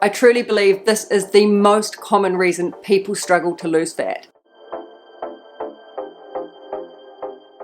I truly believe this is the most common reason people struggle to lose fat.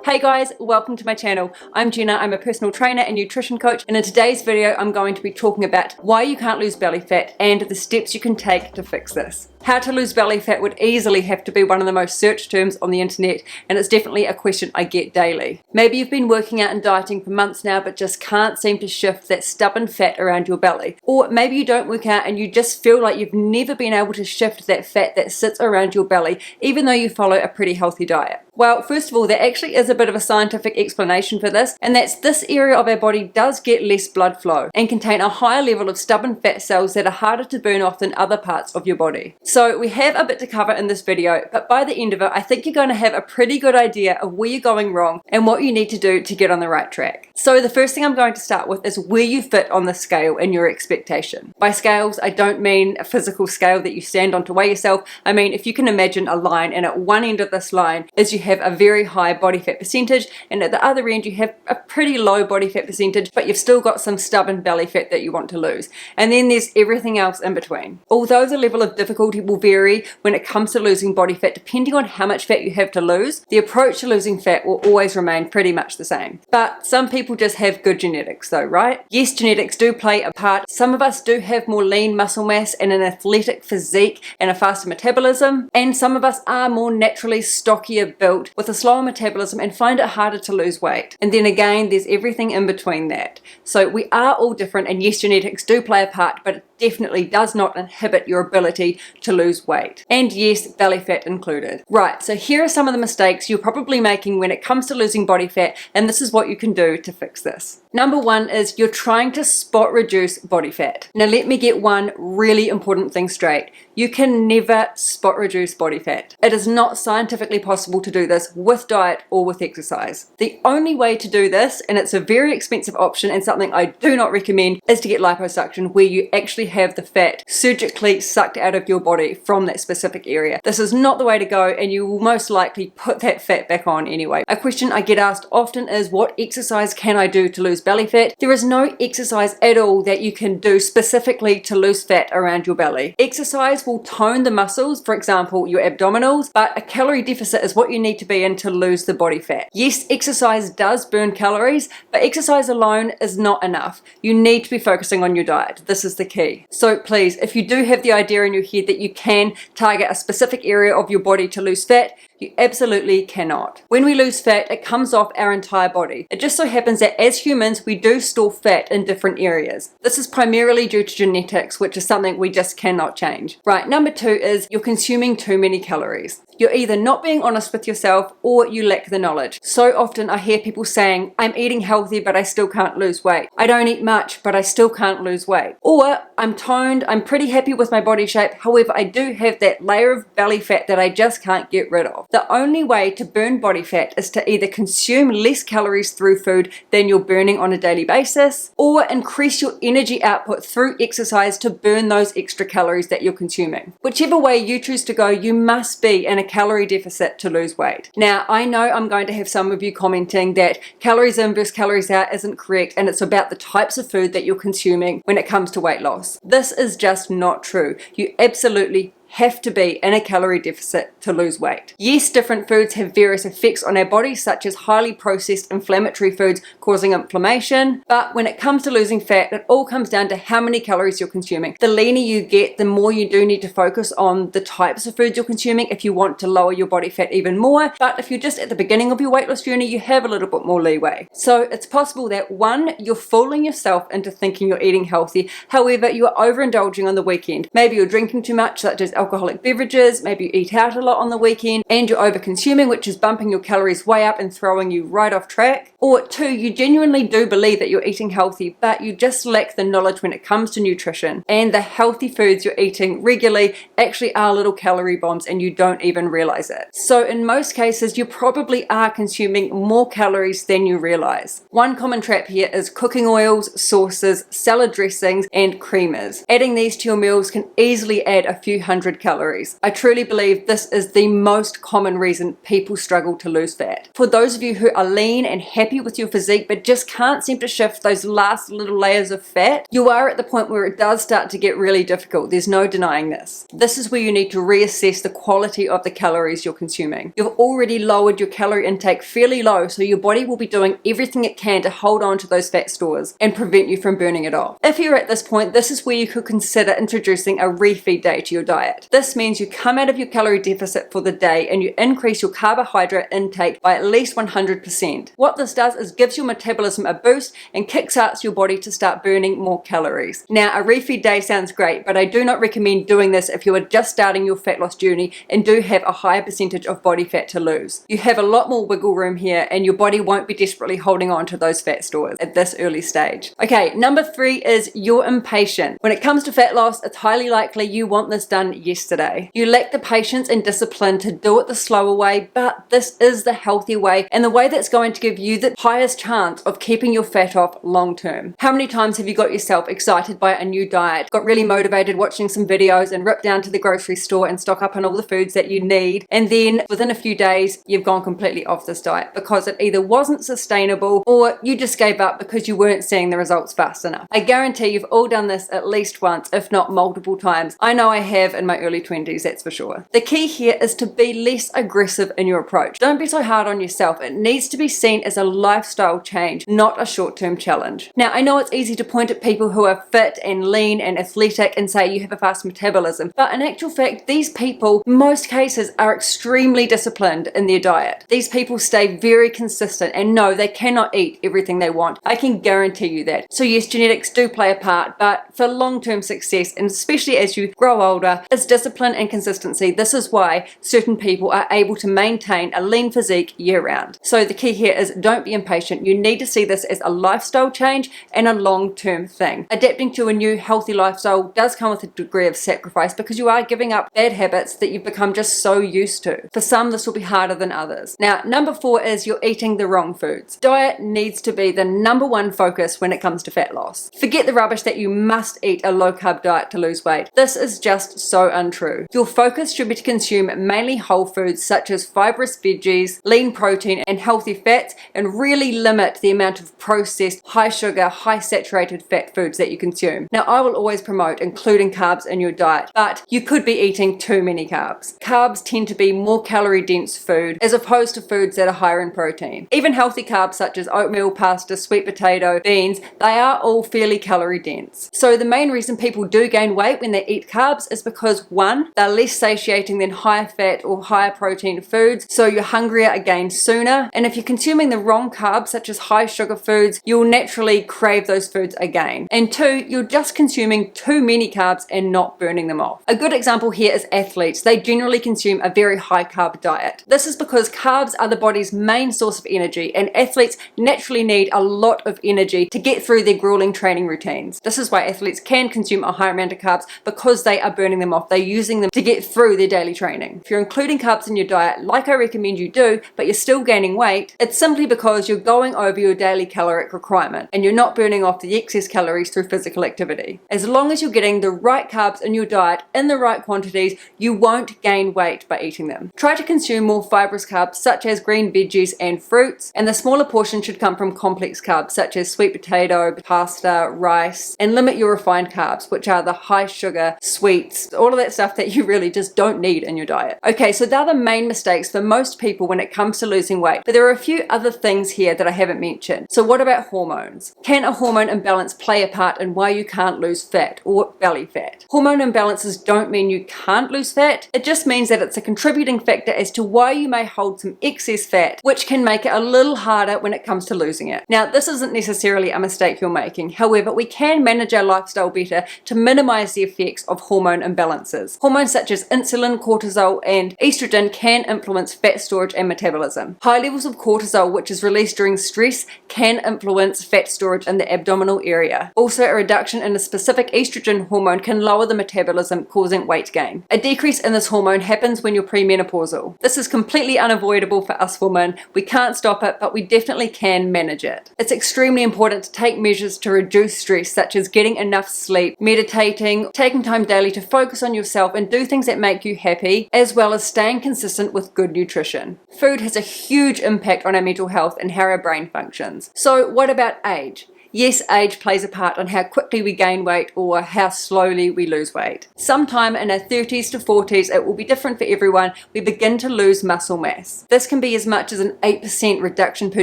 Hey guys, welcome to my channel. I'm Jenna, I'm a personal trainer and nutrition coach, and in today's video I'm going to be talking about why you can't lose belly fat and the steps you can take to fix this. How to lose belly fat would easily have to be one of the most searched terms on the internet, and it's definitely a question I get daily. Maybe you've been working out and dieting for months now but just can't seem to shift that stubborn fat around your belly. Or maybe you don't work out and you just feel like you've never been able to shift that fat that sits around your belly even though you follow a pretty healthy diet. Well, first of all, there actually is a bit of a scientific explanation for this, and that's this area of our body does get less blood flow and contain a higher level of stubborn fat cells that are harder to burn off than other parts of your body. So we have a bit to cover in this video, but by the end of it, I think you're going to have a pretty good idea of where you're going wrong and what you need to do to get on the right track. So the first thing I'm going to start with is where you fit on the scale and your expectation. By scales, I don't mean a physical scale that you stand on to weigh yourself. I mean, if you can imagine a line, and at one end of this line is you have a very high body fat percentage, and at the other end you have a pretty low body fat percentage, but you've still got some stubborn belly fat that you want to lose. And then there's everything else in between. Although the level of difficulty will vary when it comes to losing body fat depending on how much fat you have to lose, the approach to losing fat will always remain pretty much the same. But some people just have good genetics though, right? Yes, genetics do play a part. Some of us do have more lean muscle mass and an athletic physique and a faster metabolism, and some of us are more naturally stockier built with a slower metabolism and find it harder to lose weight. And then again, there's everything in between that. So we are all different, and yes, genetics do play a part, but it definitely does not inhibit your ability to lose weight. And yes, belly fat included. Right, so here are some of the mistakes you're probably making when it comes to losing body fat, and this is what you can do to fix this. Number one is you're trying to spot reduce body fat. Now let me get one really important thing straight. You can never spot reduce body fat. It is not scientifically possible to do this with diet or with exercise. The only way to do this, and it's a very expensive option and something I do not recommend, is to get liposuction, where you actually have the fat surgically sucked out of your body from that specific area. This is not the way to go, and you will most likely put that fat back on anyway. A question I get asked often is, what exercise can I do to lose belly fat? There is no exercise at all that you can do specifically to lose fat around your belly. Exercise will tone the muscles, for example your abdominals, but a calorie deficit is what you need to be in to lose the body fat. Yes, exercise does burn calories, but exercise alone is not enough. You need to be focusing on your diet. This is the key. So please, if you do have the idea in your head that you can target a specific area of your body to lose fat, you absolutely cannot. When we lose fat, it comes off our entire body. It just so happens that as humans, we do store fat in different areas. This is primarily due to genetics, which is something we just cannot change. Right, number two is you're consuming too many calories. You're either not being honest with yourself or you lack the knowledge. So often I hear people saying, I'm eating healthy but I still can't lose weight. I don't eat much but I still can't lose weight. Or I'm toned, I'm pretty happy with my body shape, however I do have that layer of belly fat that I just can't get rid of. The only way to burn body fat is to either consume less calories through food than you're burning on a daily basis, or increase your energy output through exercise to burn those extra calories that you're consuming. Whichever way you choose to go, you must be in a calorie deficit to lose weight. Now, I know I'm going to have some of you commenting that calories in versus calories out isn't correct, and it's about the types of food that you're consuming when it comes to weight loss. This is just not true. You absolutely have to be in a calorie deficit to lose weight. Yes, different foods have various effects on our bodies, such as highly processed inflammatory foods causing inflammation, but when it comes to losing fat, it all comes down to how many calories you're consuming. The leaner you get, the more you do need to focus on the types of foods you're consuming if you want to lower your body fat even more, but if you're just at the beginning of your weight loss journey, you have a little bit more leeway. So it's possible that one, you're fooling yourself into thinking you're eating healthy, however, you are overindulging on the weekend. Maybe you're drinking too much, such as alcoholic beverages, maybe you eat out a lot on the weekend, and you're over consuming, which is bumping your calories way up and throwing you right off track. Or two, you genuinely do believe that you're eating healthy, but you just lack the knowledge when it comes to nutrition, and the healthy foods you're eating regularly actually are little calorie bombs and you don't even realize it. So in most cases, you probably are consuming more calories than you realize. One common trap here is cooking oils, sauces, salad dressings, and creamers. Adding these to your meals can easily add a few hundred 100 calories. I truly believe this is the most common reason people struggle to lose fat. For those of you who are lean and happy with your physique but just can't seem to shift those last little layers of fat, you are at the point where it does start to get really difficult. There's no denying this. This is where you need to reassess the quality of the calories you're consuming. You've already lowered your calorie intake fairly low, so your body will be doing everything it can to hold on to those fat stores and prevent you from burning it off. If you're at this point, this is where you could consider introducing a refeed day to your diet. This means you come out of your calorie deficit for the day and you increase your carbohydrate intake by at least 100%. What this does is gives your metabolism a boost and kickstarts your body to start burning more calories. Now, a refeed day sounds great, but I do not recommend doing this if you are just starting your fat loss journey and do have a higher percentage of body fat to lose. You have a lot more wiggle room here and your body won't be desperately holding on to those fat stores at this early stage. Okay, number 3 is you're impatient. When it comes to fat loss, it's highly likely you want this done yesterday. You lack the patience and discipline to do it the slower way, but this is the healthy way and the way that's going to give you the highest chance of keeping your fat off long term. How many times have you got yourself excited by a new diet, got really motivated watching some videos and ripped down to the grocery store and stock up on all the foods that you need, and then within a few days you've gone completely off this diet because it either wasn't sustainable or you just gave up because you weren't seeing the results fast enough? I guarantee you've all done this at least once, if not multiple times. I know I have in my early 20s, that's for sure. The key here is to be less aggressive in your approach. Don't be so hard on yourself. It needs to be seen as a lifestyle change, not a short-term challenge. Now, I know it's easy to point at people who are fit and lean and athletic and say you have a fast metabolism, but in actual fact, these people, in most cases, are extremely disciplined in their diet. These people stay very consistent, and no, they cannot eat everything they want. I can guarantee you that. So yes, genetics do play a part, but for long-term success, and especially as you grow older, it's discipline and consistency. This is why certain people are able to maintain a lean physique year-round. So the key here is don't be impatient. You need to see this as a lifestyle change and a long-term thing. Adapting to a new healthy lifestyle does come with a degree of sacrifice because you are giving up bad habits that you've become just so used to. For some, this will be harder than others. Now, number 4 is you're eating the wrong foods. Diet needs to be the number 1 focus when it comes to fat loss. Forget the rubbish that you must eat a low-carb diet to lose weight. This is just so untrue. Your focus should be to consume mainly whole foods such as fibrous veggies, lean protein, and healthy fats, and really limit the amount of processed, high sugar, high saturated fat foods that you consume. Now, I will always promote including carbs in your diet, but you could be eating too many carbs. Carbs tend to be more calorie dense food as opposed to foods that are higher in protein. Even healthy carbs such as oatmeal, pasta, sweet potato, beans, they are all fairly calorie dense. So the main reason people do gain weight when they eat carbs is because 1, they're less satiating than higher fat or higher protein foods, so you're hungrier again sooner, and if you're consuming the wrong carbs such as high sugar foods, you'll naturally crave those foods again. And 2, you're just consuming too many carbs and not burning them off. A good example here is athletes. They generally consume a very high carb diet. This is because carbs are the body's main source of energy, and athletes naturally need a lot of energy to get through their grueling training routines. This is why athletes can consume a higher amount of carbs, because they are burning them off. They're using them to get through their daily training. If you're including carbs in your diet, like I recommend you do, but you're still gaining weight, it's simply because you're going over your daily caloric requirement and you're not burning off the excess calories through physical activity. As long as you're getting the right carbs in your diet in the right quantities, you won't gain weight by eating them. Try to consume more fibrous carbs such as green veggies and fruits, and the smaller portion should come from complex carbs such as sweet potato, pasta, rice, and limit your refined carbs, which are the high sugar, sweets, all of that stuff that you really just don't need in your diet. Okay, so they're the main mistakes for most people when it comes to losing weight, but there are a few other things here that I haven't mentioned. So what about hormones? Can a hormone imbalance play a part in why you can't lose fat or belly fat? Hormone imbalances don't mean you can't lose fat. It just means that it's a contributing factor as to why you may hold some excess fat, which can make it a little harder when it comes to losing it. Now, this isn't necessarily a mistake you're making. However, we can manage our lifestyle better to minimize the effects of hormone imbalances. Hormones such as insulin, cortisol, and estrogen can influence fat storage and metabolism. High levels of cortisol, which is released during stress, can influence fat storage in the abdominal area. Also, a reduction in a specific estrogen hormone can lower the metabolism, causing weight gain. A decrease in this hormone happens when you're premenopausal. This is completely unavoidable for us women. We can't stop it, but we definitely can manage it. It's extremely important to take measures to reduce stress, such as getting enough sleep, meditating, taking time daily to focus on on yourself and do things that make you happy, as well as staying consistent with good nutrition. Food has a huge impact on our mental health and how our brain functions. So what about age? Yes, age plays a part on how quickly we gain weight or how slowly we lose weight. Sometime in our 30s to 40s, it will be different for everyone, we begin to lose muscle mass. This can be as much as an 8% reduction per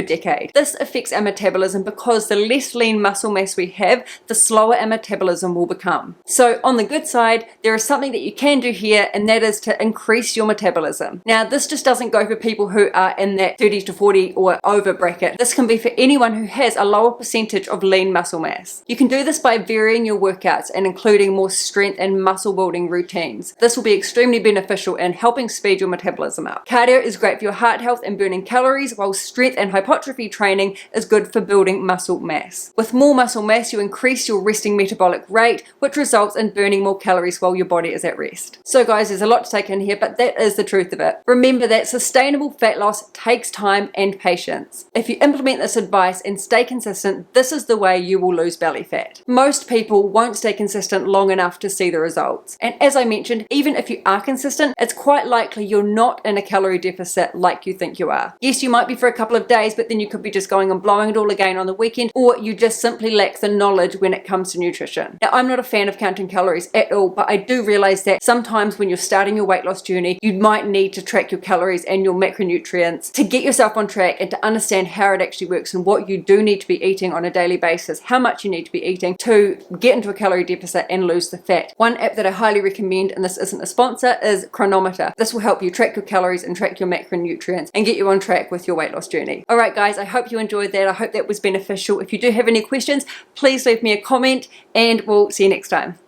decade. This affects our metabolism because the less lean muscle mass we have, the slower our metabolism will become. So on the good side, there is something that you can do here, and that is to increase your metabolism. Now, this just doesn't go for people who are in that 30 to 40 or over bracket. This can be for anyone who has a lower percentage of lean muscle mass. You can do this by varying your workouts and including more strength and muscle building routines. This will be extremely beneficial in helping speed your metabolism up. Cardio is great for your heart health and burning calories, while strength and hypertrophy training is good for building muscle mass. With more muscle mass, you increase your resting metabolic rate, which results in burning more calories while your body is at rest. So guys, there's a lot to take in here, but that is the truth of it. Remember that sustainable fat loss takes time and patience. If you implement this advice and stay consistent, this is the way you will lose belly fat. Most people won't stay consistent long enough to see the results. And as I mentioned, even if you are consistent, it's quite likely you're not in a calorie deficit like you think you are. Yes, you might be for a couple of days, but then you could be just going and blowing it all again on the weekend, or you just simply lack the knowledge when it comes to nutrition. Now, I'm not a fan of counting calories at all, but I do realize that sometimes when you're starting your weight loss journey, you might need to track your calories and your macronutrients to get yourself on track and to understand how it actually works and what you do need to be eating on a daily basis, how much you need to be eating to get into a calorie deficit and lose the fat. One app that I highly recommend, and this isn't a sponsor, is Chronometer. This will help you track your calories and track your macronutrients and get you on track with your weight loss journey. Alright guys, I hope you enjoyed that. I hope that was beneficial. If you do have any questions, please leave me a comment and we'll see you next time.